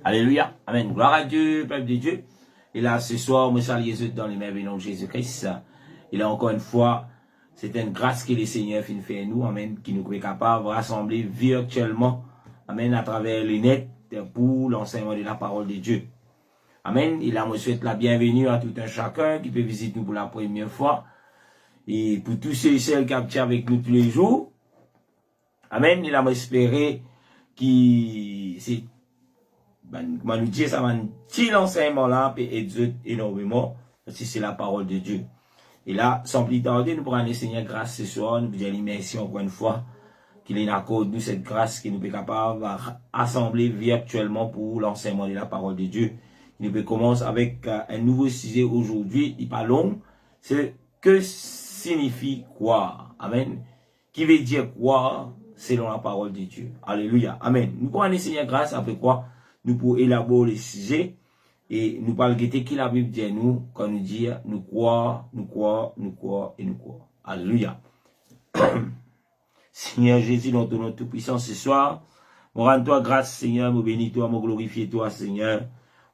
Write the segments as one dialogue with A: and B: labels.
A: Alléluia. Amen. Gloire à Dieu, peuple de Dieu. Et là, ce soir, me salue dans les merveilles de Jésus-Christ. Et là, encore une fois, c'est une grâce que le Seigneur fait à nous. Amen. Qui nous est capable de rassembler virtuellement. Amen. À travers les nets pour l'enseignement de la parole de Dieu. Amen. Et là, je souhaite la bienvenue à tout un chacun qui peut visiter nous pour la première fois. Et pour tous ceux et celles qui captent avec nous tous les jours. Amen. Et là, j'espère que c'est comment nous dire ça va petit l'enseignement là peut aider énormément si c'est la parole de Dieu. Et là, sans plus tarder, nous pourrons aller Seigneur grâce ce soir, nous dire merci encore une fois qu'il accorde nous cette grâce qui nous est capable d'assembler virtuellement pour l'enseignement de la parole de Dieu. Il nous commence avec un nouveau sujet aujourd'hui, il pas long, c'est que signifie croire. Amen. Qui veut dire croire selon la parole de Dieu. Alléluia. Amen. Nous pourrons aller Seigneur grâce après quoi nous pour élaborer le sujet et nous parler de qui la Bible dit à nous quand nous dit nous croire. Alléluia. Seigneur Jésus, dans ton nom tout puissant ce soir, moi rends toi grâce Seigneur, moi bénis toi, moi glorifie toi Seigneur.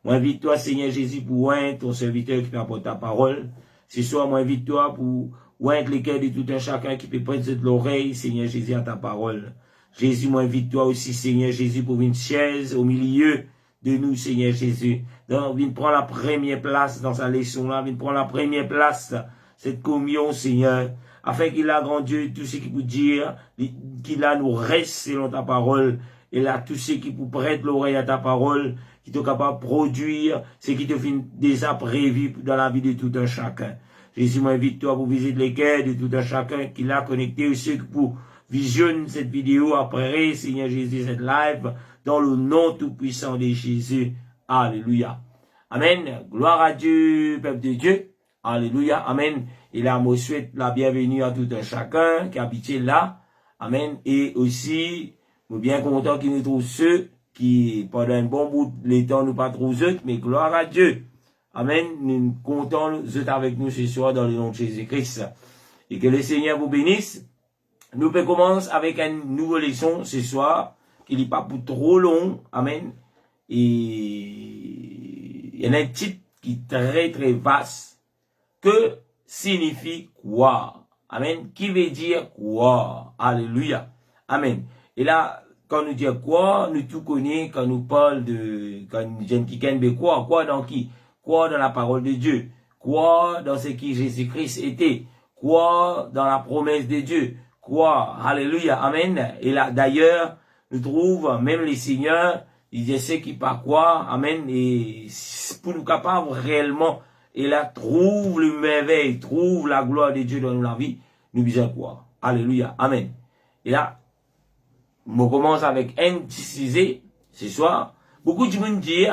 A: Moi invite toi Seigneur Jésus pour oindre ton serviteur qui m'apporte ta parole. Ce soir, moi invite toi pour oindre les cœurs de tout un chacun qui peut prêter de l'oreille Seigneur Jésus à ta parole. Jésus, moi invite toi aussi, Seigneur Jésus, pour une chaise au milieu de nous, Seigneur Jésus. Donc, viens prendre la première place dans sa leçon là, viens prendre la première place, cette communion, Seigneur, afin qu'il a, grand Dieu, tout ce qui peut dire, qu'il a nous reste selon ta parole, et là, tout ce qui peut prêter l'oreille à ta parole, qui est capable de produire ce qui te fait déjà prévu dans la vie de tout un chacun. Jésus, moi invite toi pour visiter les cœurs de tout un chacun qui l'a connecté, ou ceux qui pour visionne cette vidéo après, Seigneur Jésus, cette live, dans le nom tout-puissant de Jésus. Alléluia. Amen. Gloire à Dieu, peuple de Dieu. Alléluia. Amen. Et là, je souhaite la bienvenue à tout un chacun qui habite là. Amen. Et aussi, nous bien content qu'il nous trouve ceux qui, pendant un bon bout de temps, nous pas trop eux, mais gloire à Dieu. Amen. Nous comptons eux avec nous ce soir dans le nom de Jésus-Christ. Et que le Seigneur vous bénisse. Nous pouvons commencer avec une nouvelle leçon ce soir, qui n'est pas pour trop long. Amen. Et il y a un titre qui est très très vaste. Que signifie croire? Amen. Qui veut dire croire? Alléluia. Amen. Et là, quand nous disons croire, nous tout connaissons quand nous parlons de, quand nous disons qui veut croire. Croire dans qui? Croire dans la parole de Dieu. Croire dans ce qui Jésus-Christ était. Croire dans la promesse de Dieu. Croire, alléluia, amen. Et là, d'ailleurs, nous trouvons, même les seigneurs, ils essaient qui pas croire, amen, et pour nous capables réellement, et là, trouve le merveille, trouve la gloire de Dieu dans la vie, nous devons croire. Alléluia, amen. Et là, on commence avec un petit sujet, ce soir. Beaucoup de monde disent,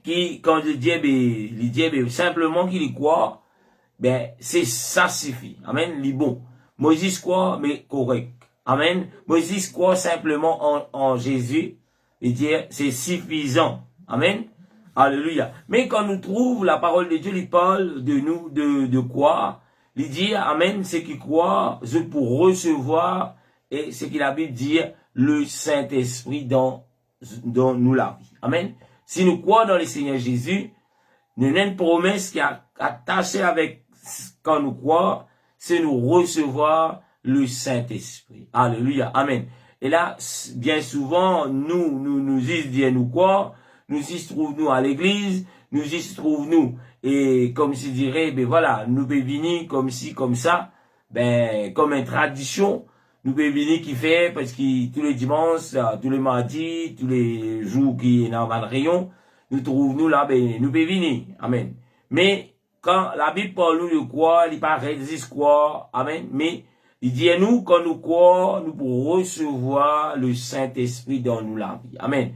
A: qui, quand je dis, il dit, simplement qu'il y croit, ben, c'est ça suffit. Amen, il est bon. Moïse croit, mais correct. Amen. Moïse croit simplement en Jésus. Et dire, c'est suffisant. Amen. Alléluia. Mais quand nous trouvons la parole de Dieu, il parle de nous, de croire. Il dit, amen, c'est qui croit, c'est pour recevoir, et ce qu'il a dit dire, le Saint-Esprit dans nous la vie. Amen. Si nous croyons dans le Seigneur Jésus, nous avons une promesse qui est attachée avec quand nous croyons, c'est nous recevoir le Saint-Esprit. Alléluia. Amen. Et là, bien souvent, nous y nous quoi? Nous y trouvons-nous à l'église, nous y trouvons-nous. Et comme si dirait, ben voilà, nous pouvons venir comme ci, comme ça, ben, comme une tradition, nous pouvons venir qui fait, parce que tous les dimanches, tous les mardis, tous les jours qui est dans le rayon, nous trouvons-nous là, ben, nous pouvons venir. Amen. Mais, quand la Bible parle nous de croire, il pas résiste croire, amen, mais il dit à nous, quand nous croyons, nous pourrons recevoir le Saint-Esprit dans nous la vie. Amen.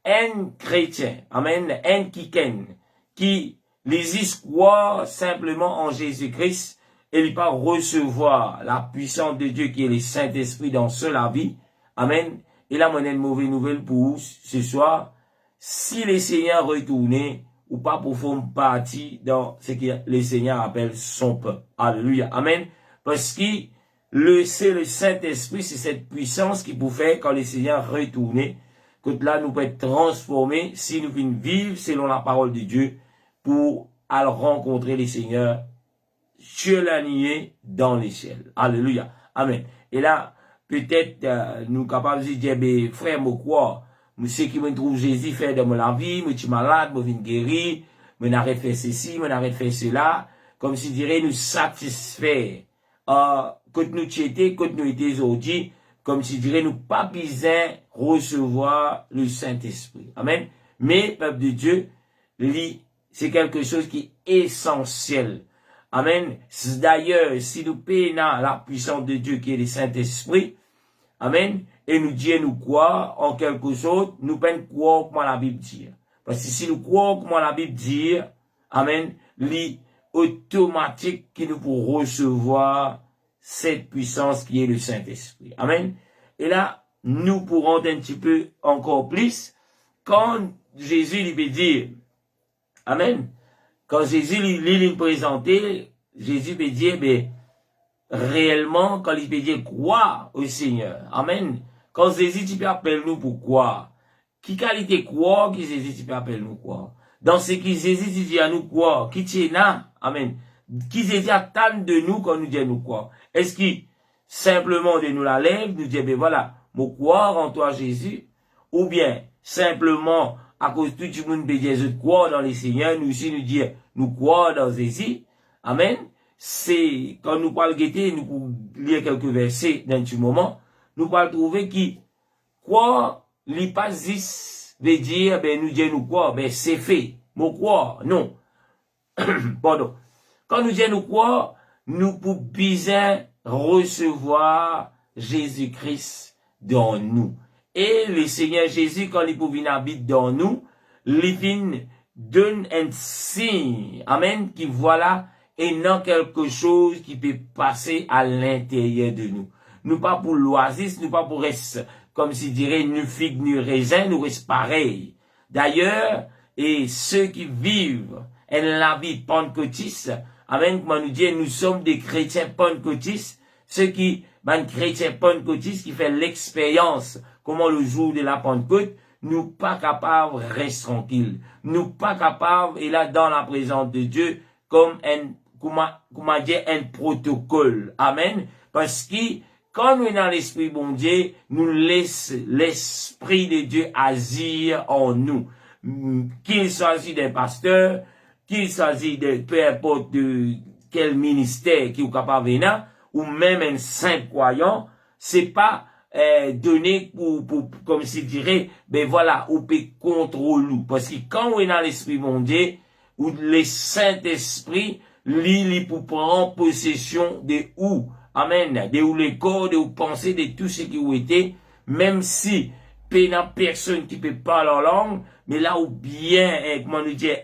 A: Un chrétien, amen, un qui les croire simplement en Jésus-Christ, et il pas recevoir la puissance de Dieu qui est le Saint-Esprit dans la vie. Amen. Et là, on a une mauvaise nouvelle pour vous ce soir. Si les Seigneurs retournaient, ou pas pour faire partie dans ce que le Seigneur appelle son peuple. Alléluia. Amen. Parce que c'est le Saint-Esprit, c'est cette puissance qui vous fait quand le Seigneur retourne, que là, nous pouvons être transformés si nous vivons selon la parole de Dieu pour aller rencontrer les seigneurs sur la nuée dans les ciels. Alléluia. Amen. Et là, peut-être, nous capables de dire, ben, frère, moi, quoi? Moi, ce qui me trouve Jésus fait dans la vie, moi, je suis malade, moi, je viens guérir, moi, n'arrête de faire ceci, moi, n'arrête de faire cela, comme si dirait nous satisfaire, que nous étions, que nous étions aujourd'hui, comme si dirait nous pas besoin recevoir le Saint-Esprit. Amen. Mais, peuple de Dieu, c'est quelque chose qui est essentiel. Amen. D'ailleurs, si nous payons la puissance de Dieu qui est le Saint-Esprit, amen, et nous disons nous croire en quelque chose, nous pouvons croire comme la Bible dit. Parce que si nous croyons comme la Bible dit, amen, automatique qui nous pour recevoir cette puissance qui est le Saint-Esprit. Amen. Et là, nous pourrons un petit peu encore plus quand Jésus lui veut dire, amen, quand Jésus lui présentait, Jésus veut dire, ben, réellement, quand il veut dire croire au Seigneur. Amen. Quand Jésus, tu peux appeler nous pour croire. Qui qualité croire, qui Jésus, tu peux appeler nous croire. Dans ce qui Jésus dit à nous croire, qui tient là, amen. Qui Jésus attend de nous quand nous dit nous croire. Est-ce qu'il simplement de nous la lève, nous dit, ben voilà, mon croire en toi Jésus, ou bien simplement à cause de tout le monde peut dire je crois dans les Seigneurs, nous aussi nous dire nous croire dans Jésus. Amen. C'est quand nous parlons guetter, nous pouvons lire quelques versets dans ce moment, nous pouvons trouver qui croire, l'hypasis veut dire ben nous disons nous croire, ben c'est fait. Mon croire, non. Pardon. Quand nous disons nous croire, nous pouvons bien recevoir Jésus-Christ dans nous. Et le Seigneur Jésus, quand il peut venir habiter dans nous, il donne un signe, amen, qui voilà, et non quelque chose qui peut passer à l'intérieur de nous. Nous pas pour l'oasis, nous pas pour rester, comme si dirait, nous figue, nous raisin, nous reste pareil. D'ailleurs, et ceux qui vivent en la vie pentecôtiste, amen, comme nous dit, nous sommes des chrétiens pentecôtistes, ceux qui, chrétiens pentecôtistes qui fait l'expérience, comment le jour de la Pentecôte, nous pas capables de rester tranquilles. Nous pas capables, et là, dans la présence de Dieu, comme comment dire, un protocole. Amen. Parce que, quand nous sommes dans l'Esprit bon Dieu, nous laisse l'Esprit de Dieu agir en nous. Qu'il s'agisse d'un pasteur, qu'il s'agisse de, peu importe de quel ministère qui est capable de venir, ou même un saint croyant, c'est pas, donné pour, comme s'il dirait, ben voilà, ou peut contrôler nous. Parce que quand on est dans l'Esprit bon Dieu, ou le Saint-Esprit, il pour prendre possession de où, amen, de où les corps, de où penser, de tout ce qui ont été, même si, il n'y a personne qui peut parler en langue, mais là où bien, comment nous dire,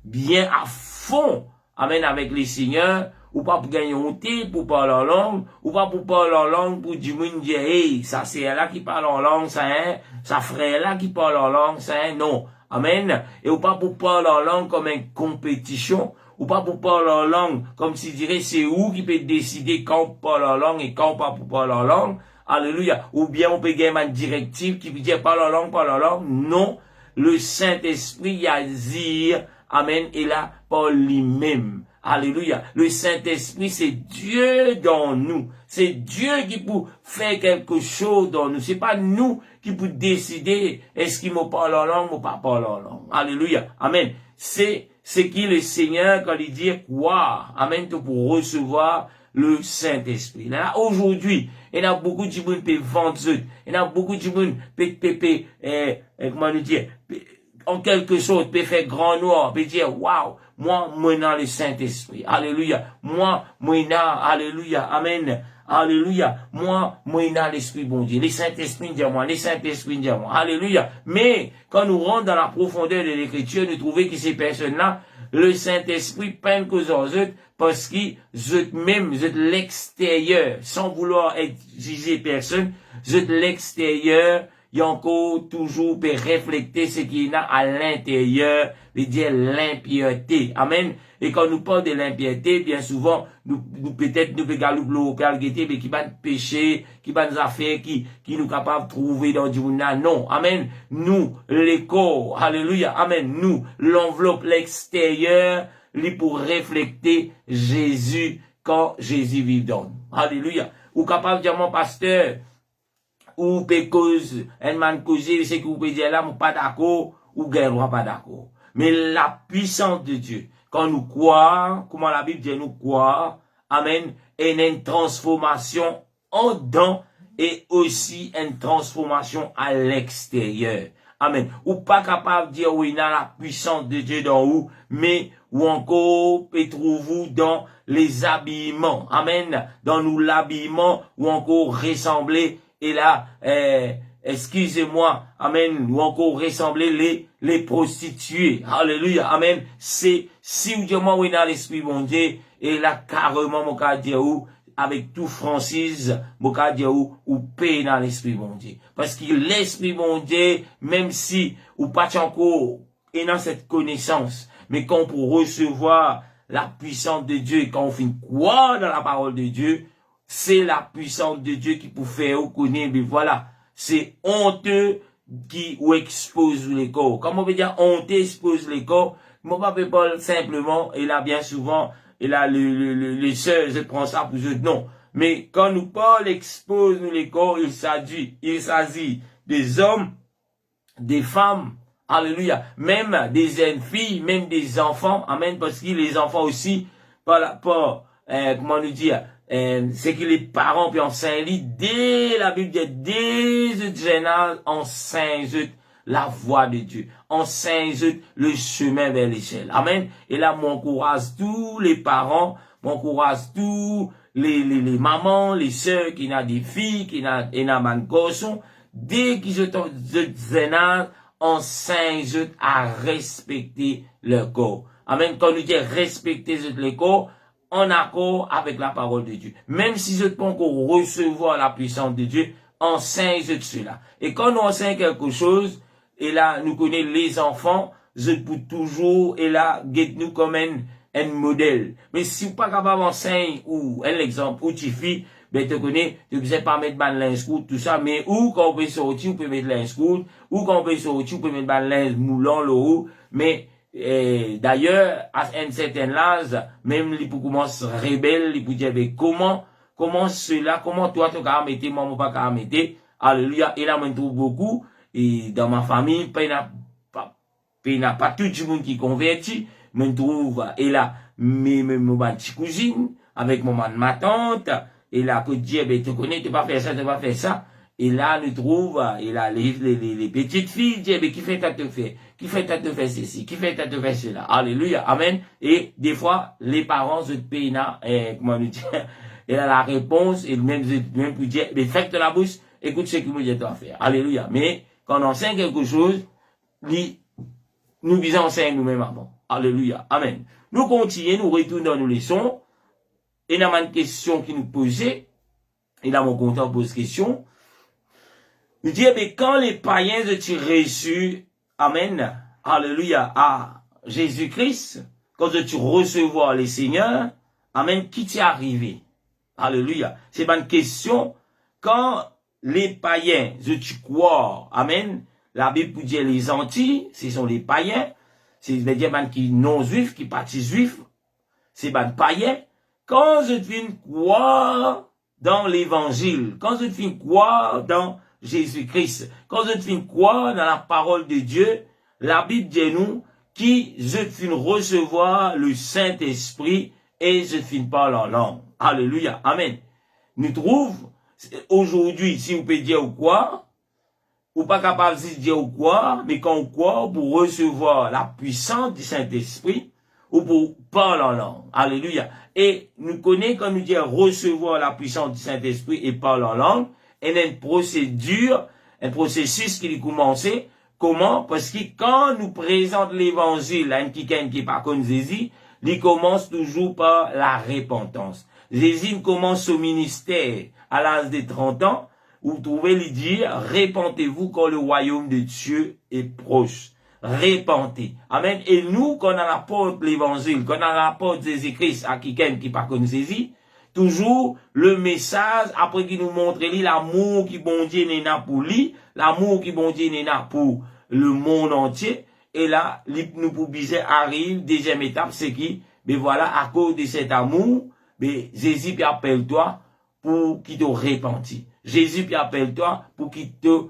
A: bien à fond, amen, avec les seigneurs, ou pas pour gagner honte, pour parler en langue, ou pas pour parler en langue, pour du monde dire, hey, ça c'est là qui parle en langue, ça hein, ça frère là qui parle en langue, ça hein, non. Amen. Et ou pas pour parler en langue comme une compétition, ou pas pour parler en langue comme si dirait c'est où qui peut décider quand on parle en langue et quand on pas pour parler en langue. Alléluia. Ou bien on peut gagner une directive qui peut dire parle en langue, parle en langue. Non. Le Saint-Esprit agir. Amen. Et là, par lui-même. Alléluia. Le Saint-Esprit, c'est Dieu dans nous. C'est Dieu qui peut faire quelque chose dans nous. C'est pas nous qui peut décider est-ce qu'il me parle en langue ou pas parle en langue. Alléluia. Amen. C'est qui le Seigneur quand il dit croire. Amen. Pour recevoir le Saint-Esprit. Là, aujourd'hui, il y a beaucoup de gens qui peuvent vendre. Il y a beaucoup de gens qui peuvent, comment dire, en quelque chose, peut faire grand noir, peut dire, waouh, moi, dans le Saint-Esprit. Alléluia. Moi, dans, alléluia. Amen. Alléluia. Moi, dans l'Esprit bon Dieu. Le Saint-Esprit dit moi. Le Saint-Esprit dit moi. Alléluia. Mais, quand nous rentrons dans la profondeur de l'Écriture, nous trouvons que ces personnes-là, le Saint-Esprit peine qu'aux autres, parce qu'ils, eux-mêmes, eux l'extérieur, sans vouloir exiger personne, eux l'extérieur, il y a encore toujours peut refléter ce qu'il y a à l'intérieur, il dit l'impiété. Amen. Et quand nous parlons de l'impiété, bien souvent, nous peut-être nous regardons mais qui va péché, qui va nous affaires, qui nous capable de trouver dans du monde. Non. Amen. Nous, les corps, alléluia. Amen. Nous, l'enveloppe, l'extérieur, lui pour refléter Jésus quand Jésus vit dans nous. Alléluia. Ou capable de dire, mon pasteur, ou peut cause, un man causer, c'est que vous pouvez dire là, mon pas d'accord, ou guerre, pas d'accord. Mais la puissance de Dieu, quand nous croyons, comment la Bible dit, nous croyons, amen, et une transformation en dedans, et aussi une transformation à l'extérieur. Amen. Ou pas capable de dire, oui, il y a la puissance de Dieu dans vous, mais, ou encore, trouvez-vous dans les habillements. Amen. Dans nous l'habillement, ou encore ressembler, et là, excusez-moi, amen, ou encore ressembler les prostituées. Alléluia, amen. C'est, si vous dites, moi, oui, dans l'esprit, mon Dieu, et là, carrément, mon cas, dire où, avec tout Francis, mon cas, dire où, ou paye dans l'esprit, mon Dieu. Parce que l'esprit, mon Dieu, même si, ou pas encore, et dans cette connaissance, mais quand pour recevoir la puissance de Dieu, et quand on finit croire dans la parole de Dieu, c'est la puissance de Dieu qui peut faire connaître, mais voilà, c'est honteux qui ou expose les corps. Comment on veut dire honteux expose les corps? Mon papa parle simplement, et là bien souvent, et là les sœurs, je prends ça pour eux, non. Mais quand nous parlons expose les corps, il s'agit des hommes, des femmes, alléluia, même des jeunes filles, même des enfants, amen, parce que les enfants aussi, comment nous dire, c'est que les parents puis enseignent dès la Bible dit dès jeune âge enseignent la voix de Dieu, enseignent le chemin vers l'échelle. Amen. Et là m'encourage tous les parents, m'encourage tous les mamans, les sœurs qui n'ont des filles, qui n'ont un garçon, dès qu'ils sont jeune âge enseignent à respecter leur corps. Amen. Quand nous dit respecter le corps, en accord avec la parole de Dieu. Même si je ne peux encore recevoir la puissance de Dieu, enseigne cela. Et quand nous enseigne quelque chose, et là, nous connaissons les enfants, je peux toujours, et là, get nous comme un modèle. Mais si vous pas capable d'enseigner, ou un exemple, ou tu fais, ben, tu connais, tu ne sais pas mettre ban linge court, tout ça, mais où, quand on peut sortir, on peut mettre linge court, ou quand on peut sortir, on peut mettre ban linge moulant, le haut, mais, et d'ailleurs, à un certain âge, même les pour commencer rebelle, les pour dire, comment cela, comment toi, tu as mettre, moi, pas qu'à mettre, alléluia, et là, je trouve beaucoup, et dans ma famille, il n'y a pas tout le monde qui convertit, je trouve, et là, ma petite cousine, avec ma tante, et là, que Dieu, tu connais, tu pas faire ça, et là, nous trouve, et là, les petites filles, Dieu, qui fait à te faire? Qui fait à te faire ceci? Qui fait à te faire cela? Alléluia. Amen. Et des fois, les parents se payent, comment nous dire, et là, la réponse, et même pour dire, mais faites de la bouche, écoute ce que vous dites à faire. Alléluia. Mais, quand on enseigne quelque chose, nous visons enseigner nous-mêmes avant. Alléluia. Amen. Nous continuons, nous retournons dans nos leçons, et il y a une question qui nous posait, et là, mon content pose question. Il dit, mais quand les païens ont reçu, amen, alléluia, à Jésus-Christ, quand tu recevoir les seigneurs, amen, qui t'est arrivé? Alléluia. C'est pas une question. Quand les païens, tu crois, amen, la Bible peut dire les Antilles, ce sont les païens, c'est-à-dire qui non juifs, qui partis juifs, c'est pas païens. Quand je viens croire dans l'évangile, quand je viens croire dans Jésus-Christ, quand je viens croire dans la parole de Dieu, la Bible dit nous, qui je viens recevoir le Saint-Esprit et je viens parler en langue. Alléluia. Amen. Nous trouvons, aujourd'hui, si vous pouvez dire ou quoi, ou pas capable de dire ou quoi, mais quand on croit pour recevoir la puissance du Saint-Esprit, ou pour parler en langue. Alléluia. Et nous connaissons quand nous disons recevoir la puissance du Saint-Esprit et parler en langue, il y a une procédure, un processus qui est commencé. Comment? Parce que quand nous présente l'évangile à un quelqu'un qui n'est pas comme Jésus, il commence toujours par la repentance. Jésus commence au ministère à l'âge de 30 ans, vous trouvez lui dire, répentez-vous quand le royaume de Dieu est proche. Répentez. Amen. Et nous, quand on apporte l'évangile, quand on apporte Jésus-Christ à quelqu'un qui pas connu saisi, toujours le message, après qu'il nous montre l'amour qui bon Dieu n'est pour lui, l'amour qui bon Dieu n'est pour le monde entier, et là, nous pour biser arrive, deuxième étape, c'est qui, mais voilà, à cause de cet amour, mais Jésus puis appelle-toi pour qu'il te repentit. Jésus puis appelle-toi pour qu'il te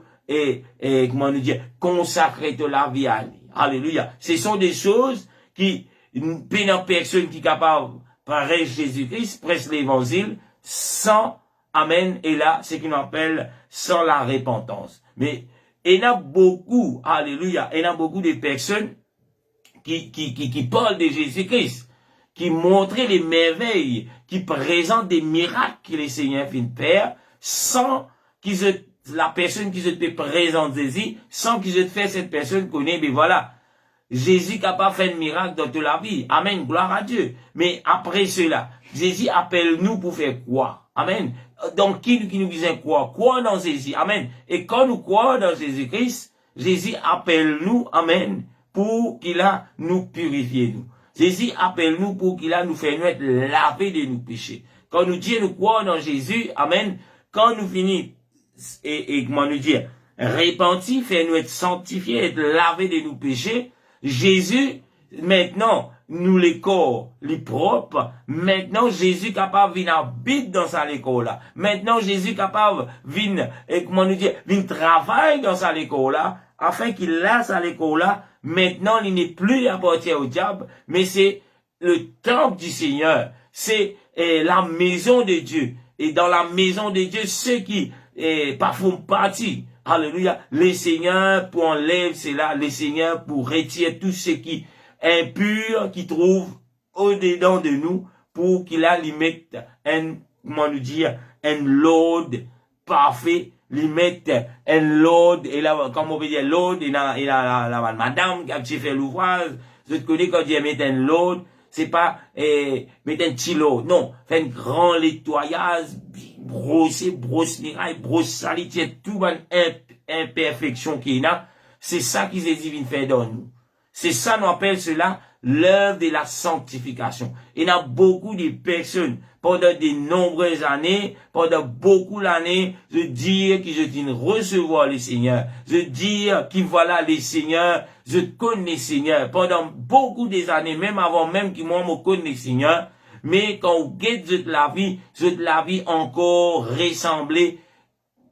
A: comment nous dire, consacrer de la vie à lui. Alléluia. Ce sont des choses qui, une personne qui est capable de prêcher Jésus-Christ, prêcher l'évangile, sans, amen, et là, c'est qu'on appelle sans la repentance. Mais, il y a beaucoup, alléluia, il y a beaucoup de personnes qui parlent de Jésus-Christ, qui montrent les merveilles, qui présentent des miracles que les Seigneurs viennent faire, sans qu'ils la personne qui se te présente Jésus, sans que je te fasse cette personne connaît, mais voilà, Jésus capable de faire un miracle dans toute la vie. Amen, gloire à Dieu. Mais après cela, Jésus appelle nous pour faire quoi? Amen. Donc, qui nous disait quoi? Quoi dans Jésus? Amen. Et quand nous croyons dans Jésus-Christ, Jésus appelle nous, amen, pour qu'il a nous purifier nous. Jésus appelle nous pour qu'il a nous fait nous être lavés de nos péchés. Quand nous disons nous croyons dans Jésus, amen, quand nous finissons et comment nous dire, repenti, fait nous être sanctifiés, être lavés de nos péchés, Jésus, maintenant, nous les corps, les propres, maintenant Jésus capable de venir habiter dans sa école là. Maintenant Jésus capable de venir, et comment nous dire, venir travailler dans sa école là, afin qu'il laisse à l'école là, maintenant il n'est plus appartient au diable, mais c'est le temple du Seigneur, c'est la maison de Dieu. Et dans la maison de Dieu, ceux qui font partie, alléluia, les seigneurs pour enlever cela, les seigneurs pour retirer tout ce qui est impur, qui trouve au-dedans de nous, pour qu'il a limite un, comment nous dire, un load parfait, limite un load, et là, comme on peut dire load, et la madame qui a fait l'ouvrage, je te connais quand je mets un load, c'est pas mettre un petit lot, non, faire un grand nettoyage, brosser, brosse miraille, brosse salité, tout une imperfection qu'il y a, c'est ça qui Jésus vient faire dans nous. C'est ça, nous appelle cela l'œuvre de la sanctification. Il y a beaucoup de personnes, pendant de nombreuses années, pendant beaucoup d'années, je dis que je dis recevoir les seigneurs, je dis que voilà les seigneurs, je connais les seigneurs, pendant beaucoup des années, même avant même que moi me connais les seigneurs, mais quand on guette de la vie encore ressemblée,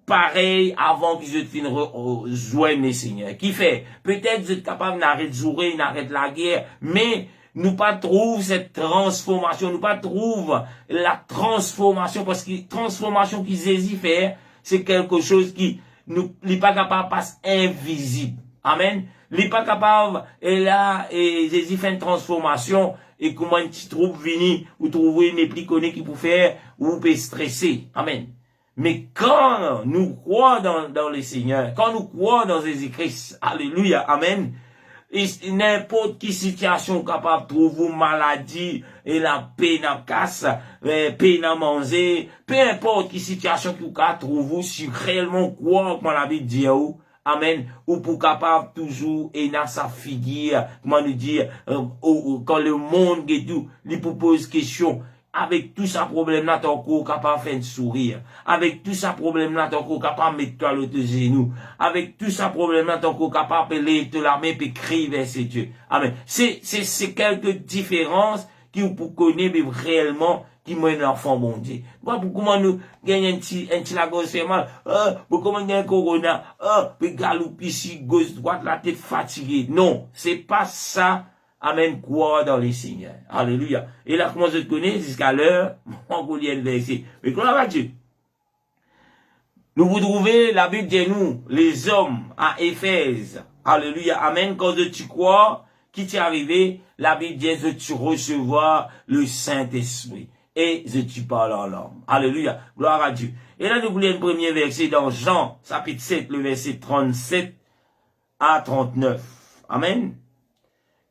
A: pareil avant que je finisse rejoindre les seigneurs. Qui fait? Peut-être vous êtes capable d'arrêter de jouer, d'arrêter la guerre, mais nous pas trouve cette transformation, nous pas trouve la transformation, parce que la transformation qui Jésus fait, c'est quelque chose qui nous n'est pas capable de passer invisible. Amen. N'est pas capable, et là, et Jésus fait une transformation, et comment tu trouves venir, ou trouver une plus connu qui peut faire, ou peut stresser. Amen. Mais quand nous croyons dans le Seigneur, quand nous croyons dans Jésus-Christ, alléluia, amen, et n'importe quelle situation capable de trouver maladie, et la peine à casse, peine à manger, peu importe quelle situation que vous trouvez, si réellement croire comme la Bible dit, amen, ou pour capable toujours, et dans sa figure, comment nous dire, quand le monde et tout, lui propose question, avec tout ça problème là, ton corps capable de faire un sourire. Avec tout ça problème là, ton corps capable de mettre toi l'autre genou. Avec tout ça problème là, ton corps capable de lever la main et crier vers ses dieux. Amen. C'est quelques différences qui vous connaissez réellement qui mènent l'enfant bon Dieu. Moi, pour comment nous gagnons un petit la gauche fait mal, pour comment nous gagnons un corona, puis galoupe ici, gauche, droite, la tête fatiguée. Non, c'est pas ça. Amen, croire dans les seigneurs. Alléluia. Et là, comment je te connais jusqu'à l'heure, on vous lit un verset. Mais gloire à Dieu. Nous vous trouvez, la Bible dit nous, les hommes à Éphèse. Alléluia. Amen. Quand tu crois, qui t'est arrivé, la Bible dit que tu recevoir le Saint-Esprit. Et je tu parles en langue. Alléluia. Gloire à Dieu. Et là, nous voulons un premier verset dans Jean, chapitre 7, le verset 37 à 39. Amen.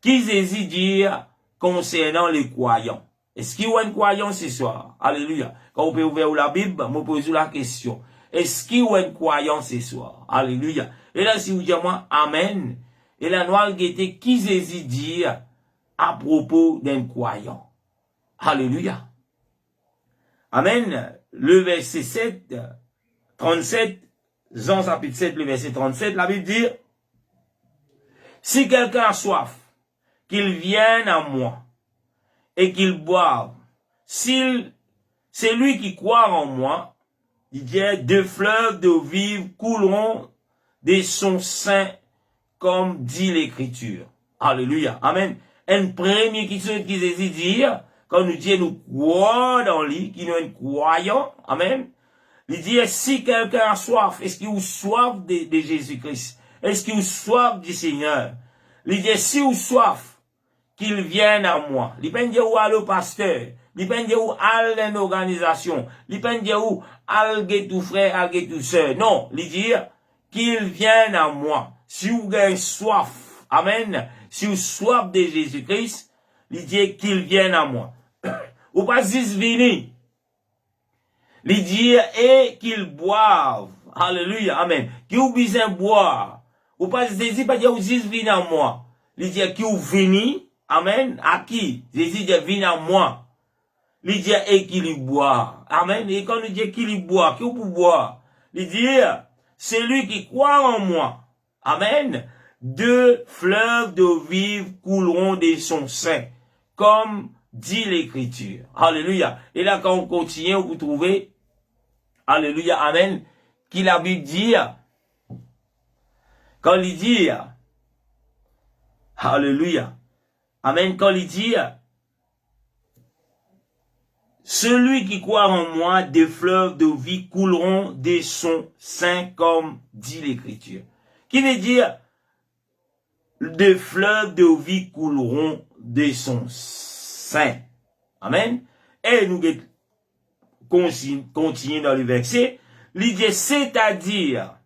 A: Qui Jésus dit concernant les croyants? Est-ce qu'il y a un croyant ce soir? Alléluia. Quand vous pouvez ouvrir la Bible, je pose la question. Est-ce qu'il y a une croyance ce soir? Alléluia. Et là, si vous dites moi, Amen. Et là, nous allons guetter qui Jésus dit à propos d'un croyant. Alléluia. Amen. Le verset 7, 37, Jean chapitre 7, le verset 37, la Bible dit, si quelqu'un a soif, qu'il vienne à moi et qu'il boive. C'est lui qui croit en moi, il dit, deux fleuves d'eau vive couleront de son sein, comme dit l'Écriture. Alléluia. Amen. Un premier qui Jésus dit, quand nous disons nous croyons dans lui, qui nous croyons, amen. Il dit, si quelqu'un a soif, est-ce qu'il a soif de Jésus-Christ? Est-ce qu'il a soif du Seigneur? Il dit, si vous soif, qu'il vienne à moi. Il ne peut pas où aller au pasteur. Il ne peut pas où aller à une organisation. Il ne peut pas où aller tout frère, aller tout sœur. Non, il dit, qu'il vienne à moi. Si vous avez soif, amen. Si vous soif de Jésus-Christ, il dit qu'il vienne à moi. Ou pas juste venir. Il dit, et qu'il boive. Alléluia, amen. Qui ou besoin boire. Ou pas Jésus, pas dire, ou juste venir à moi. Il dit, qui ou venir. Amen. À qui? Jésus dit, viens à moi. Il dit, et qu'il boit. Amen. Et quand il dit qu'il boit, qui ou pour boire? Il dit, c'est lui qui croit en moi. Amen. Deux fleuves d'eau vive couleront de son sein. Comme dit l'Écriture. Alléluia. Et là, quand on continue, vous trouvez, alléluia, amen, qu'il a Bible dit, quand il dit, alléluia, amen, quand il dit, celui qui croit en moi, des fleuves de vie couleront de son sein, comme dit l'Écriture. Qui veut dire, des fleuves de vie couleront de son sein. Amen. Et nous continuons dans le verset. L'idée, c'est-à-dire,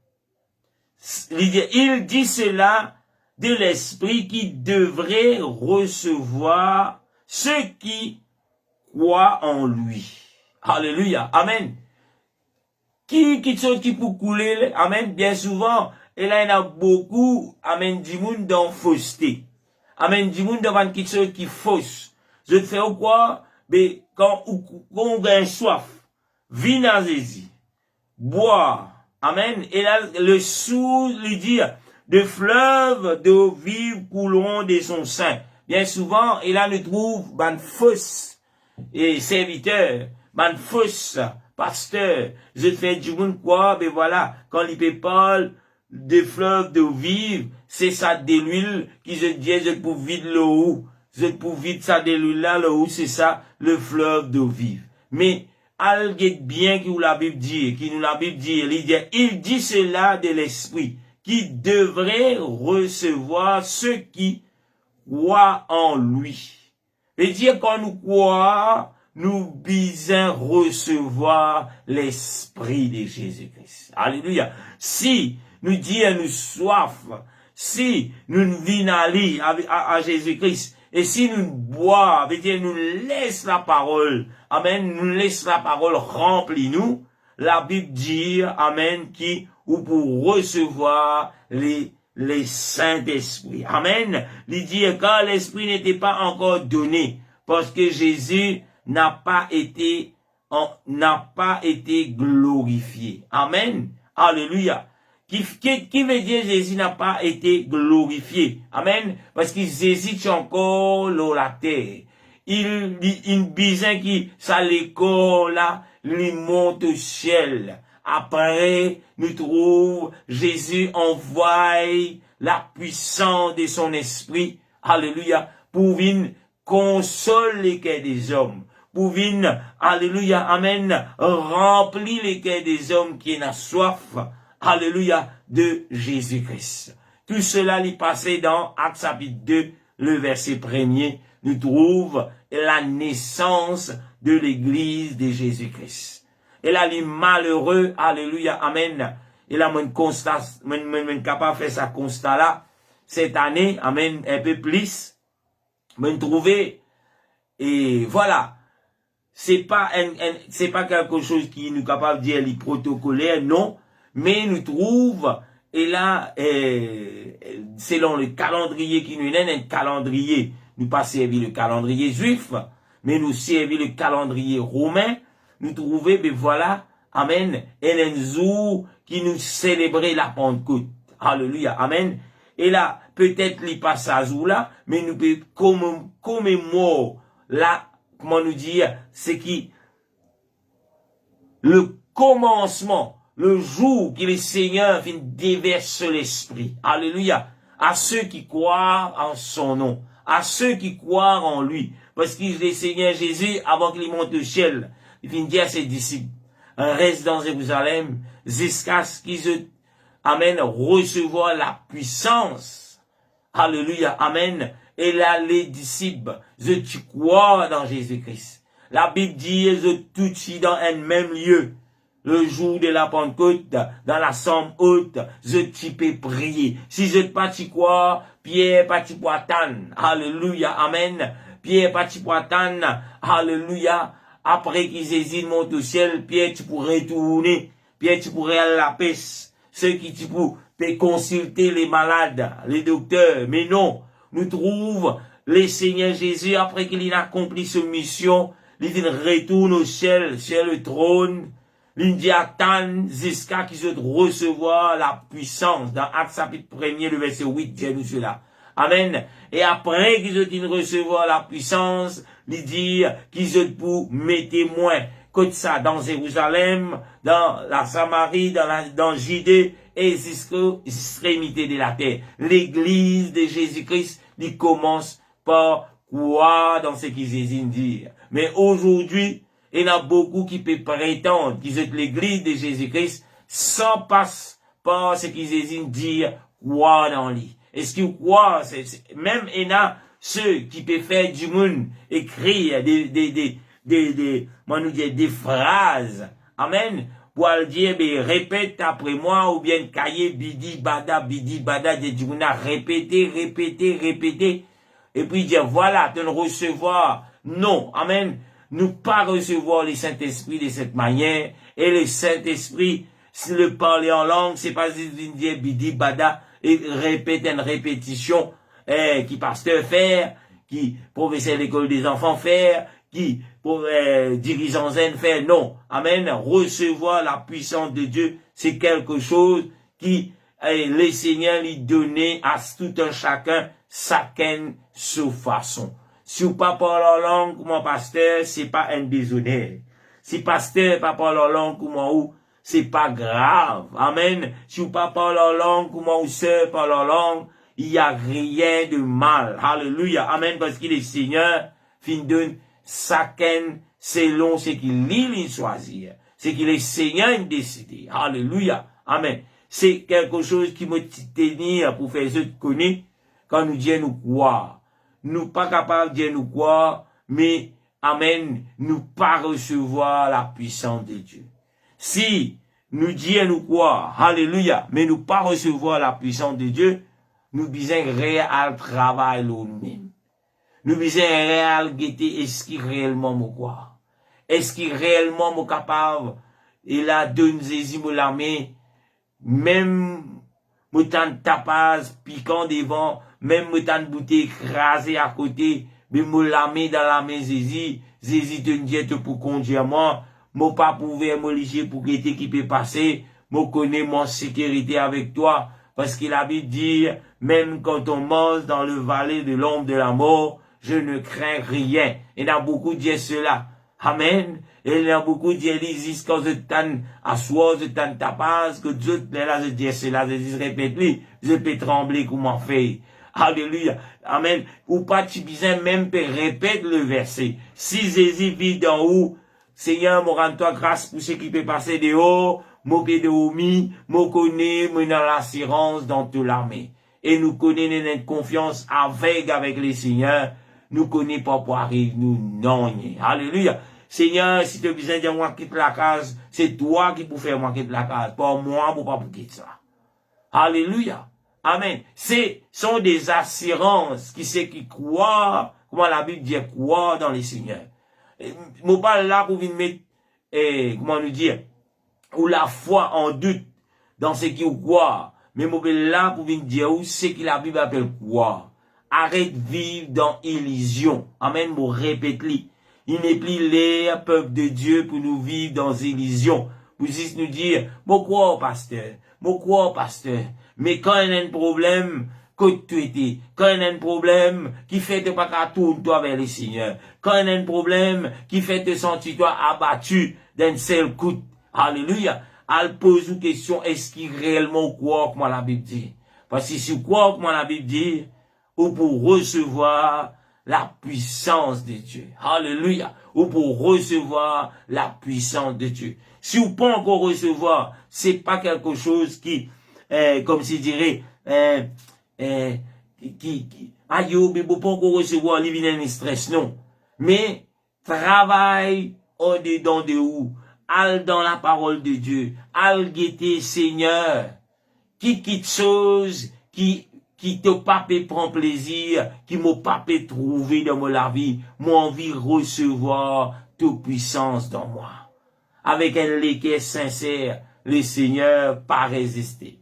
A: il dit cela de l'esprit qui devrait recevoir ceux qui croient en lui. Alléluia. Amen. Qui peut couler, amen, bien souvent, et là, il y en a beaucoup, amen, du monde dans fausseté. Amen, du monde dans quelque chose qui fausse. Je te fais quoi? Mais quand on a soif, viens à Jésus, bois, amen, et là, le sourd lui dit, de fleuves d'eau vive couleront de son sein. Bien souvent, et là, nous trouve, ban fausse, et serviteur, ban fausse, pasteur, je te fais du monde quoi? Ben voilà, quand il parle, des fleuves d'eau vive, c'est ça de l'huile qui se dit, je pour vide l'eau, je pour vide ça de l'huile là, l'eau, c'est ça, le fleuve d'eau vive. Mais, alguette bien qui nous la Bible dit, il dit cela de l'esprit, qui devrait recevoir ceux qui croient en lui. Et dire quand nous croyons, nous bisons recevoir l'esprit de Jésus-Christ. Alléluia. Si nous disons nous soif, si nous venons aller à Jésus-Christ, et si nous boivons, nous laisse la parole, amen, nous laisse la parole remplir nous, la Bible dit, amen, qui, ou pour recevoir les Saint-Esprit. Amen. Il dit, quand l'Esprit n'était pas encore donné, parce que Jésus n'a pas été glorifié. Amen. Alléluia. Qui veut dire Jésus n'a pas été glorifié? Amen. Parce que Jésus est encore dans la terre. Il besoin qui, ça l'école là, lui monte au ciel. Après, nous trouvons Jésus envoie la puissance de son esprit. Alléluia. Pour venir consoler les cœurs des hommes. Pour venir, alléluia, amen, remplir les cœurs des hommes qui ont soif. Alléluia, de Jésus-Christ. Tout cela lui passait dans Actes chapitre 2, le verset 1er, nous trouve la naissance de l'église de Jésus-Christ. Et là, les malheureux, alléluia, amen. Et là, mon constat, mon capable de faire ça constat là, cette année, amen, un peu plus, me trouver, et voilà, c'est pas quelque chose qui nous capable de dire les protocolaire, non, mais nous trouve, et là, selon le calendrier qui nous donne, un calendrier, nous pas servi le calendrier juif, mais nous servi le calendrier romain, nous trouvons, ben voilà, amen, et un jour qui nous célébrait la Pentecôte. Alléluia, amen. Et là, peut-être les passages là, mais nous pouvons commémorer là, comment nous dire, c'est qui le commencement, le jour que le Seigneur vient déverser l'Esprit. Alléluia. À ceux qui croient en son nom, à ceux qui croient en lui. Parce que le Seigneur Jésus, avant qu'il monte au ciel, il vient dire à ses disciples, reste dans Jérusalem, jusqu'à ce qu'ils se amen, recevoir la puissance. Alléluia, amen. Et là, les disciples, tu crois dans Jésus-Christ. La Bible dit, ils tous dans un même lieu. Le jour de la Pentecôte, dans la somme haute, tu peux prier. Si je ne pas t'y croire, Pierre pas t'y poitane. Alléluia, amen. Pierre pas t'y poitane. Alléluia. Après qu'ils hésitent, montent au ciel, Pierre tu pourrais retourner. Pierre tu pourrais aller à la paix. Ceux qui tu peux consulter les malades, les docteurs. Mais non, nous trouvons le Seigneur Jésus, après qu'il a accompli sa mission, il retourne au ciel, sur le trône. Il dit attend jusqu'à qu'il se recevoir la puissance. Dans Actes chapitre 1er, le verset 8, dit cela. Amen. Et après qu'ils ont recevoir la puissance, il dit qu'ils ont pour mes témoins. Côte ça, dans Jérusalem, dans la Samarie, dans Judée, et jusqu'aux extrémités de la terre. L'église de Jésus-Christ, il commence par croire dans ce qu'ils hésitent dire. Mais aujourd'hui, il y en a beaucoup qui peuvent prétendre qu'ils sont l'église de Jésus-Christ sans passer par ce qu'ils hésitent dire, croire dans lui. Est-ce qu'ils croient, même il y en a ceux qui peuvent faire du monde, écrire des phrases. Amen. Pour dire, répète après moi, ou bien cahier, bidi, bada, du monde a répéter. Et puis dire, voilà, de recevoir. Non. Amen. Nous pas recevoir le Saint-Esprit de cette manière. Et le Saint-Esprit, si le parler en langue, c'est pas dire bidi, bada, et répéter une répétition, qui pasteur faire, qui professeur de l'école des enfants faire, qui pour dirigeants zen faire. Non. Amen. Recevoir la puissance de Dieu, c'est quelque chose qui le Seigneur lui donnait à tout un chacun sa façon. Si vous pas parlez en langue comme un pasteur, c'est pas un déshonneur. Si pasteur pas parle en langue comme moi, c'est pas grave. Amen. Si vous pas parlez en langue comme moi ou sœur parle en langue, il y a rien de mal. Alléluia. Amen. Parce que le Seigneur fin donne chacun selon ce qu'il lui choisir. C'est que le Seigneur décide. Alléluia. Amen. C'est quelque chose qui me tenir pour faire ce connaître quand nous disons nous croire. Nous pas capables de dire nous croire, mais amen, nous pas recevoir la puissance de Dieu. Si nous disons nous croire, alléluia, mais nous pas recevoir la puissance de Dieu, nous besoin réel travail nous-mêmes. Nous besoin réel guetter est-ce qu'il réellement me croire. Est-ce qu'il réellement me capable et là donne Jésus me la main, même me tente tapage piquant devant, même me tente bouteille écrasée à côté, mais me la main dans la main Jésus te dit pour conduire moi, moi pas pouvoir me liger pour que qui peut passer, moi connais mon sécurité avec toi, parce qu'il a dit dire, même quand on mange dans le vallée de l'ombre de la mort, je ne crains rien. Il y a beaucoup de dire cela. Amen. Et il y a beaucoup de disent quand je t'en assois, je t'en tapage, que Dieu, là, je dis cela, je dis, répète-lui, je peux trembler comment faire. Alléluia. Amen. Ou pas, tu besoin même de répéter le verset. Si Jésus vit d'en haut, Seigneur, me rends-toi grâce pour ce qui peut passer dehors, mon pied de omi, mon connaît, mon dans l'assurance dans toute l'armée. Et nous connaissons notre confiance avec les Seigneurs. Nous connaissons pas pour arriver, nous, non. Alléluia. Seigneur, si tu as besoin de moi quitter la case, c'est toi qui peux faire moi quitter la case, pas moi pour pas quitter ça. Alléluia. Amen. Sont des assurances qui croient, comment la Bible dit, croire dans les Seigneurs. Moi pas là pour venir mettre, comment nous dire, ou la foi en doute dans ce qui ou croit. Mais moi là pour venir dire où c'est que la Bible appelle quoi. Arrête de vivre dans illusion. Amen, moi répète-le. Il n'est plus l'air, peuple de Dieu, pour nous vivre dans illusion. Pour juste nous dire, moi crois, pasteur. Moi crois, pasteur. Mais quand il y a un problème, que tu étais, quand il y a un problème qui fait te pas qu'à tourner toi vers le Seigneur, quand il y a un problème qui fait te sentir toi abattu d'un seul coup, alléluia, elle pose une question, est-ce qu'il réellement croit comme la Bible dit? Parce que si tu crois comme la Bible dit, ou pour recevoir la puissance de Dieu. Alléluia. Ou pour recevoir la puissance de Dieu. Si vous ne pouvez pas encore recevoir, c'est pas quelque chose qui, comme si dirait, aïe, mais vous ne pouvez pas encore recevoir, il vient un stress, non. Mais, travaille au-dedans de vous. Al dans la parole de Dieu. Al guetter Seigneur. Quitte chose qui te pas prend plaisir, qui m'a pas trouver dans la vie, moi envie recevoir toute puissance dans moi. Avec un léquet sincère, le Seigneur pas résister.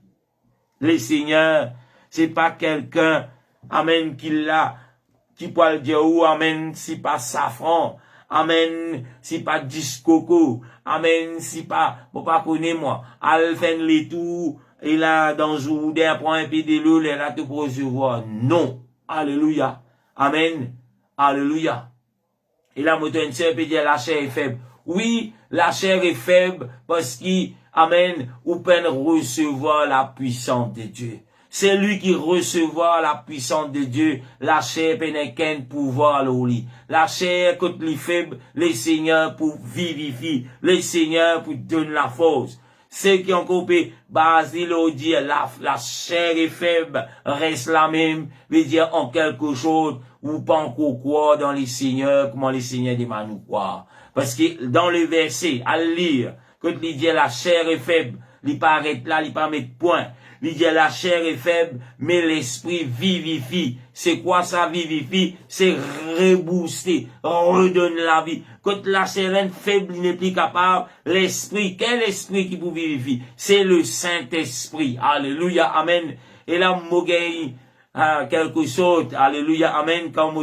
A: Le Seigneur, c'est pas quelqu'un, amen, qui peut le dire, ou amen, si pas safran, amen, si pas discoco, amen, si pas, bon pas connaître moi, al fin les tout, et là, dans jour d'un prend un pied de l'eau, là, te pour recevoir. Non. Alléluia. Amen. Alléluia. Et là, moi, une sœur peut dire, la chair est faible. Oui, la chair est faible, parce qu'il, amen, ou peine recevoir la puissance de Dieu. C'est lui qui recevra la puissance de Dieu. La chair n'a qu'un pouvoir au lit. La chair, quand les faibles, les seigneurs pour vivifier. Les seigneurs pour donner la force. Ceux qui ont coupé, Basile dire, la chair est faible, reste la même, veut dire en quelque chose, ou pas encore croire dans les seigneurs, comment les seigneurs demandent nous croire. Parce que dans le verset, à lire, quand il dit la chair est faible, il pas arrête là, il pas mettre point. Il dit la chair est faible, mais l'esprit vivifie. C'est quoi ça vivifie? C'est rebooster, redonner la vie. Quand la chair est faible, il n'est plus capable, l'esprit, quel esprit qui peut vivifier? C'est le Saint-Esprit. Alléluia, amen. Et là, Mogay, quelque chose, alléluia, amen, quand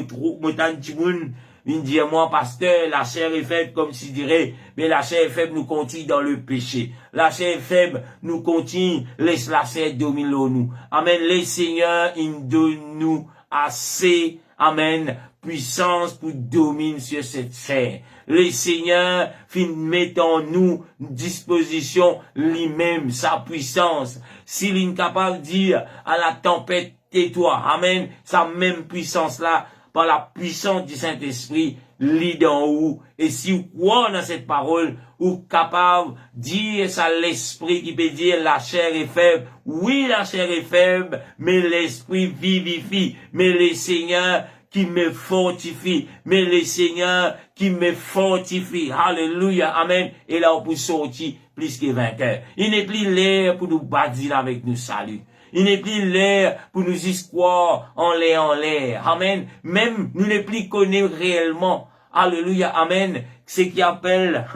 A: il dit, moi, pasteur, la chair est faible, comme s'il dirait, mais la chair est faible, nous continue dans le péché. La chair est faible, nous continue, laisse la chair dominer nous. Amen. Les seigneurs, ils donnent nous assez, amen, puissance pour dominer sur cette chair. Les seigneurs, mettent en nous disposition lui-même, sa puissance. S'il est incapable de dire à la tempête, tais-toi, amen, sa même puissance-là, par la puissance du Saint-Esprit, lit en vous. Et si vous croyez dans cette parole, vous capable de dire ça l'esprit qui peut dire la chair est faible. Oui, la chair est faible, mais l'esprit vivifie. Mais le Seigneur qui me fortifie. Mais le Seigneur qui me fortifie. Alléluia. Amen. Et là, on peut sortir plus que vainqueur. Il n'est plus l'air pour nous bâtir avec nous salut. Il n'est plus l'air pour nous y croire en l'air. Amen. Même nous ne plus connaître réellement. Alléluia. Amen. Ce qui appelle.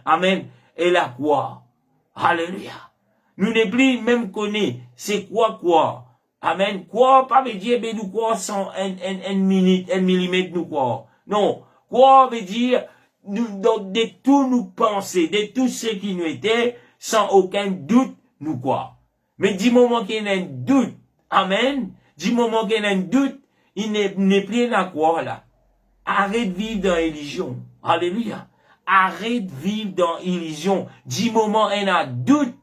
A: Amen. Et la croix. Alléluia. Nous ne plus même connaître. C'est quoi. Amen. Quoi, pas veut dire, ben nous croire sans un millimètre nous croire. Non. Quoi veut dire, de tout nous penser, de tout ce qui nous était, sans aucun doute nous croire. Mais du moment qu'il y a un doute, amen, du moment qu'il y a un doute, il n'est plus à croire là. Arrête de vivre dans l'illusion. Alléluia. Arrête de vivre dans l'illusion. Du moment qu'il y a un doute,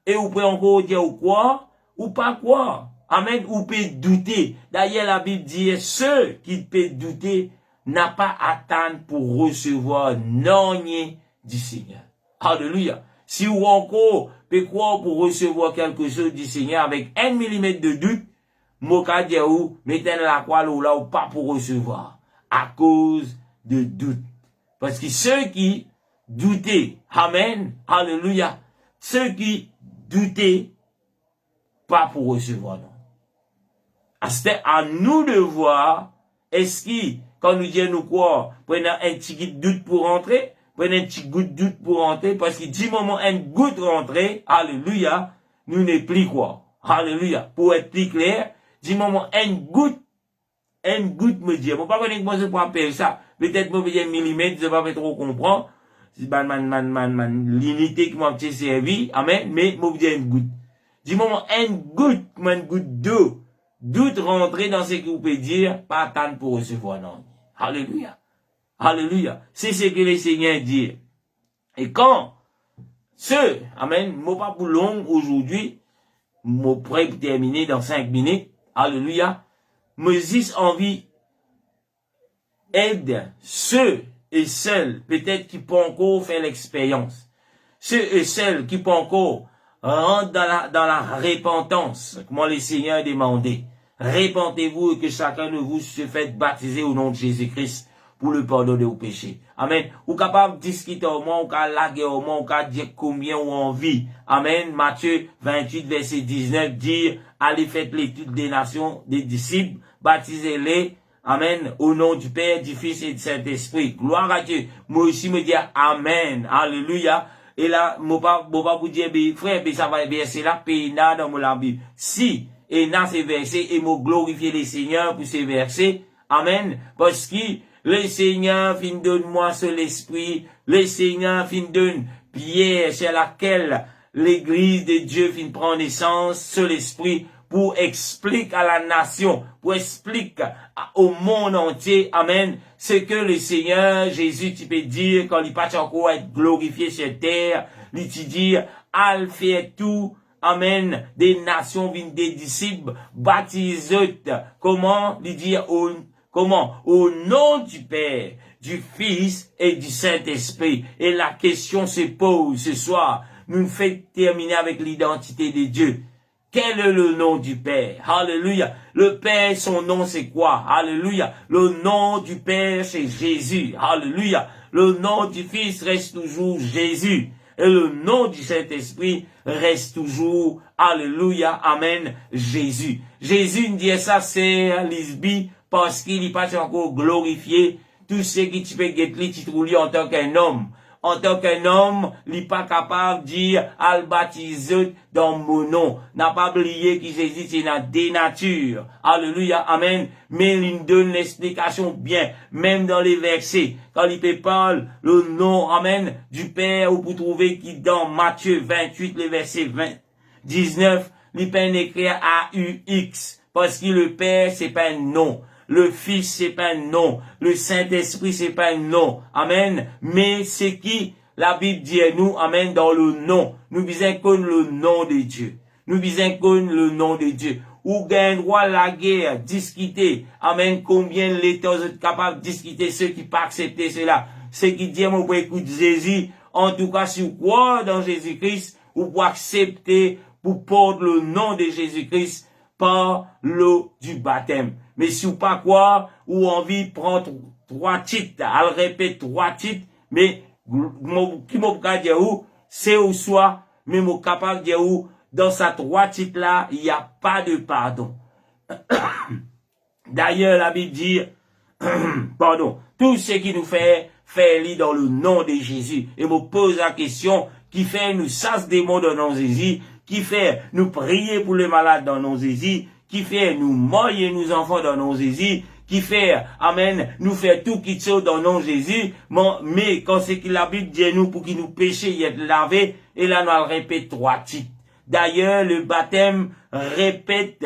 A: et vous pouvez encore dire ou croire, ou pas croire. Amen, ou peut douter. D'ailleurs, la Bible dit, ceux qui peuvent douter, n'a pas à attendre pour recevoir non du Seigneur. Alléluia. Si vous encore peut croire pour recevoir quelque chose du Seigneur avec 1 millimètre de doute, moka dia ou mettez la croix là ou pas pour recevoir à cause de doute. Parce que ceux qui doutaient, amen, alléluia, ceux qui doutaient, pas pour recevoir, non. C'est à nous de voir, est-ce que, quand nous disons nous quoi, prenez un petit goutte doute pour rentrer, prenez un petit goutte doute pour rentrer, parce que du moment une goutte rentrer, alléluia, nous n'est plus quoi. Alléluia. Pour être plus clair, du moment une goutte me dit, bon, pas connaître comment je peux appeler ça. Peut-être, moi, je millimètre, je ne vais pas trop comprendre. C'est l'unité qui m'a servi. Amen. Mais, moi, je dis une goutte. Du moment, une goutte d'eau, doute rentrer dans ce que vous pouvez dire, pas attendre pour recevoir, non. Alléluia. Alléluia. C'est ce que le Seigneur dit. Et quand, amen, moi, pas pour long aujourd'hui, moi, prêt pour terminer dans 5 minutes. Alléluia. Moïse envie aide ceux et celles peut-être qui peuvent encore faire l'expérience. Ceux et celles qui peuvent encore rentrer dans la repentance, comme le Seigneur a demandé. Répentez-vous et que chacun de vous se fasse baptiser au nom de Jésus-Christ pour le pardon de vos péchés. Amen. Ou capable de discuter au moins, ou capable de laguer au moins, ou capable de dire combien ou envie. Amen. Matthieu 28, verset 19, dire, allez faites l'étude des nations, des disciples, baptisez-les, amen, au nom du Père, du Fils et du Saint-Esprit. Gloire à Dieu. Moi aussi me dire amen. Alléluia. Et là, mon pas vous dire, frère, ça va verser là, péna dans mon Bible. Si, et dans ces versets, et me glorifier les Seigneurs pour ces versets. Amen. Parce que, le Seigneur fin donne-moi sur l'esprit. Le Seigneur fin donne pierre sur laquelle l'église de Dieu fin prend naissance sur l'esprit pour expliquer à la nation, pour expliquer au monde entier, amen, ce que le Seigneur Jésus, tu peux dire quand il pas encore être glorifié sur terre, il te dit, al faire tout, amen, des nations viennent des disciples, baptisés, comment, il dit, comment? Au nom du Père, du Fils et du Saint-Esprit. Et la question se pose ce soir. Nous faisons terminer avec l'identité de Dieu. Quel est le nom du Père? Alléluia. Le Père, son nom c'est quoi? Alléluia. Le nom du Père c'est Jésus. Alléluia. Le nom du Fils reste toujours Jésus. Et le nom du Saint-Esprit reste toujours, alléluia, amen, Jésus. Jésus nous dit ça, c'est Lisby, parce qu'il n'est pas encore glorifié. Tout ce qui tu peux guetter, tu trouves en tant qu'un homme. En tant qu'un homme, il n'est pas capable de dire, al baptisé dans mon nom. N'a pas oublié que Jésus, c'est dans des natures. Alléluia, amen. Mais il nous donne l'explication bien, même dans les versets. Quand il parle le nom, amen, du Père, ou pour trouver qui dans Matthieu 28, le verset 19, il peut écrire A-U-X. Parce que le Père, c'est pas un nom. Le Fils, c'est pas un nom. Le Saint-Esprit, c'est pas un nom. Amen. Mais c'est qui la Bible dit à nous, amen, dans le nom. Nous visons connaître le nom de Dieu. Nous visons connaître le nom de Dieu. Ou gagne droit la guerre, discuter. Amen. Combien l'État est capable de discuter ceux qui pas accepter cela. Ceux qui disent, mon pour écouter Jésus. En tout cas, si vous croyez dans Jésus-Christ, ou pour accepter, pour porter le nom de Jésus-Christ par l'eau du baptême. Mais si vous pas quoi, ou envie de prendre 3 titres, elle répète 3 titres, mais, qui m'a dit où, c'est où soit, mais m'a capable de dire où, dans ces 3 titres là, il n'y a pas de pardon. D'ailleurs, la Bible dit, pardon, tout ce qui nous fait lit dans le nom de Jésus. Et me pose la question, qui fait nous chasse des mots dans nos Jésus, qui fait nous prier pour les malades dans nos Jésus, qui fait nous marier nos enfants dans nos Jésus, qui fait, amen, nous fait tout qui saute dans nos Jésus, mais quand c'est qu'il habite dit nous pour qu'il nous péché y être lavé, et là nous le répète 3 titres. D'ailleurs, le baptême répète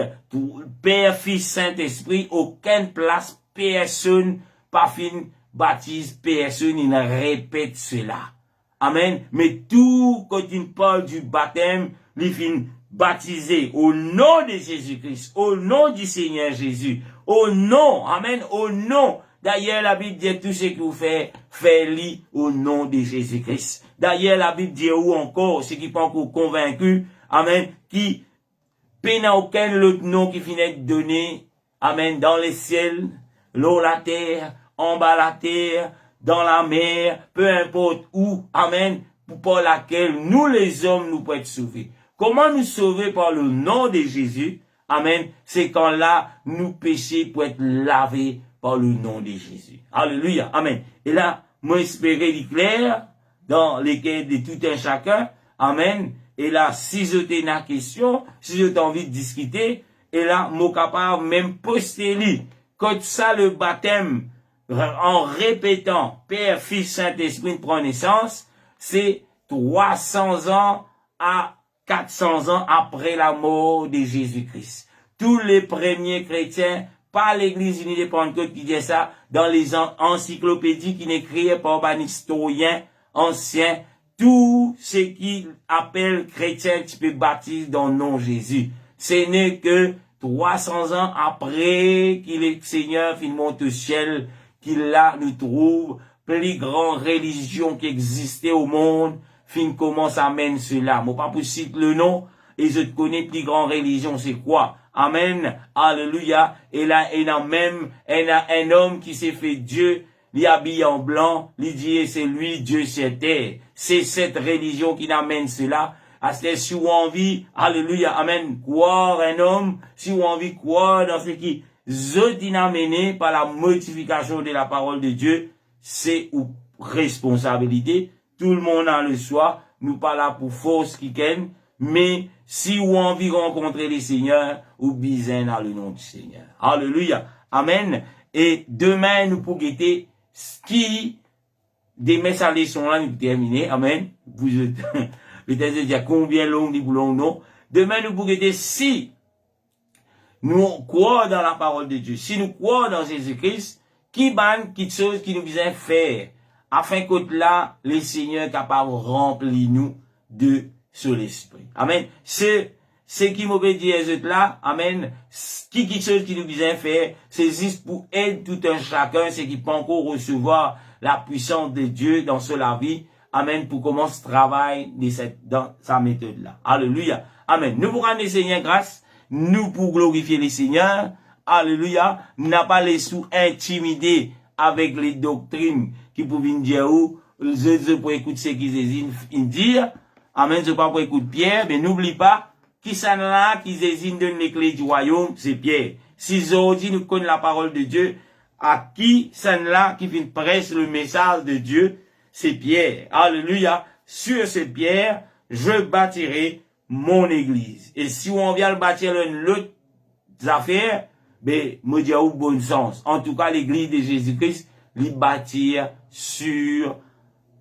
A: Père, Fils, Saint-Esprit, aucune place, personne, pas fin, baptise, personne, il répète cela. Amen. Mais tout, quand il parle du baptême, il finit baptisé au nom de Jésus-Christ, au nom du Seigneur Jésus, au nom, amen, au nom. D'ailleurs, la Bible dit tout ce que vous faites, faites-le au nom de Jésus-Christ. D'ailleurs, la Bible dit où encore, ceux qui ne sont pas encore convaincus, amen, qui peine aucun autre nom qui finit de donner, amen, dans les ciels, l'eau, la terre, en bas la terre, dans la mer, peu importe où, amen, pour laquelle nous les hommes nous pouvons être sauvés. Comment nous sauver par le nom de Jésus? Amen. C'est quand là, nous péchés pour être lavés par le nom de Jésus. Alléluia. Amen. Et là, moi espérer clair dans lesquels de tout un chacun. Amen. Et là, si je t'ai une question, si je t'ai envie de discuter, et là, moi capable même poster lui. Quand ça, le baptême, en répétant Père, Fils, Saint-Esprit prend naissance, c'est 300 ans à 400 ans après la mort de Jésus-Christ. Tous les premiers chrétiens, pas l'Église unie de Pentecôte qui dit ça, dans les encyclopédies qui n'écrivaient pas un historien ancien, tout ce qui appelle chrétien, tu peux baptiser dans le nom de Jésus. Ce n'est que 300 ans après qu'il est Seigneur, qu'il monte au ciel, qu'il là nous trouve plus grande religion qui existait au monde, fin commence à mener cela. Moi pas pour citer le nom, et je te connais plus grande religion, c'est quoi? Amen. Alléluia. Et là, il y a même un homme qui s'est fait Dieu, il habille en blanc, il dit c'est lui, Dieu c'était. C'est cette religion qui amène cela. Si vous avez envie, alléluia, amen, croire un homme, si vous avez envie de croire dans ce qui est amené par la modification de la parole de Dieu, c'est une responsabilité. Tout le monde a le choix. Nous pas là pour force qui gagne. Mais si vous avez envie de rencontrer les seigneurs, ou besoin dans le nom du Seigneur. Alléluia. Amen. Et demain, nous pourrons guetter qui, des messages sont là, nous terminer. Amen. Vous peut-être dire combien long nous voulons non. Demain, nous pourrons guetter si nous croyons dans la parole de Dieu, si nous croyons dans Jésus-Christ, qui chose qui nous besoin faire, afin que là, les seigneurs capables de remplir nous de sur l'esprit. Amen. Ce qui m'obéit à eux là, amen. Qui chose qui nous besoin faire, c'est juste pour aider tout un chacun, c'est qui peut encore recevoir la puissance de Dieu dans la vie. Amen. Pour commencer ce travail dans sa méthode là. Alléluia. Amen. Nous pour rendre les Seigneurs grâce, nous pour glorifier les Seigneurs. Alléluia. Nous n'avons pas les sous intimidés avec les doctrines qui pouvaient dire où, je pour écouter ce qu'ils disent. Amen, c'est pas pour écouter Pierre, mais n'oublie pas, qui s'en là, qui désigne donne les clés du royaume, c'est Pierre. Si aujourd'hui nous connaissons la parole de Dieu, à qui s'en là, qui vient presse le message de Dieu, c'est Pierre. Alléluia. Sur cette pierre, je bâtirai mon église. Et si on vient le bâtir une autre affaire, ben, me dire au bon sens. En tout cas, l'église de Jésus-Christ, l'y bâtir sur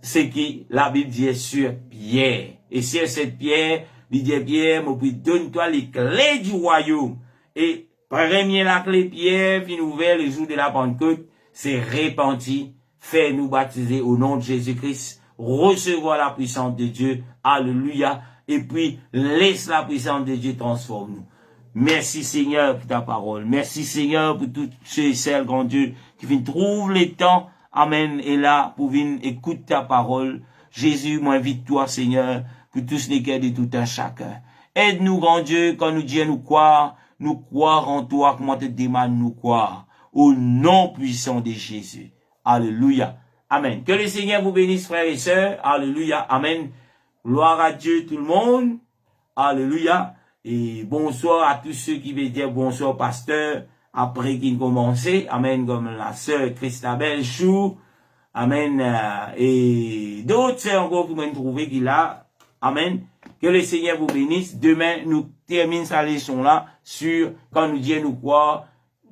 A: ce qui la Bible dit sur Pierre. Et sur cette pierre, il dit Pierre, puis donne-toi les clés du royaume. Et premier la clé Pierre, puis ouvert le jour de la Pentecôte, c'est repenti, fait nous baptiser au nom de Jésus-Christ, recevoir la puissance de Dieu, alléluia, et puis laisse la puissance de Dieu transformer nous. Merci Seigneur pour ta parole. Merci Seigneur pour tous ceux et celles, grand Dieu, qui viennent trouver le temps, amen, et là, pour venir écouter ta parole. Jésus, moi, invite-toi, Seigneur, pour tous les cœurs de tout un chacun. Aide-nous, grand Dieu, quand nous disons nous croire en toi, comment te demande nous croire. Au nom puissant de Jésus. Alléluia. Amen. Que le Seigneur vous bénisse, frères et sœurs. Alléluia. Amen. Gloire à Dieu, tout le monde. Alléluia. Et bonsoir à tous ceux qui veulent dire bonsoir, pasteur, après qu'il commençait. Amen. Comme la sœur Christabel Chou. Amen. Et d'autres sœurs encore qui m'ont trouvé qu'il a. Amen. Que le Seigneur vous bénisse. Demain, nous terminons sa leçon là sur quand nous disons nous croire.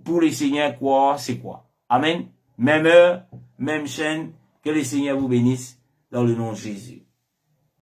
A: Pour le Seigneur, croire, c'est quoi? Amen. Même heure, même chaîne. Que le Seigneur vous bénisse dans le nom de Jésus.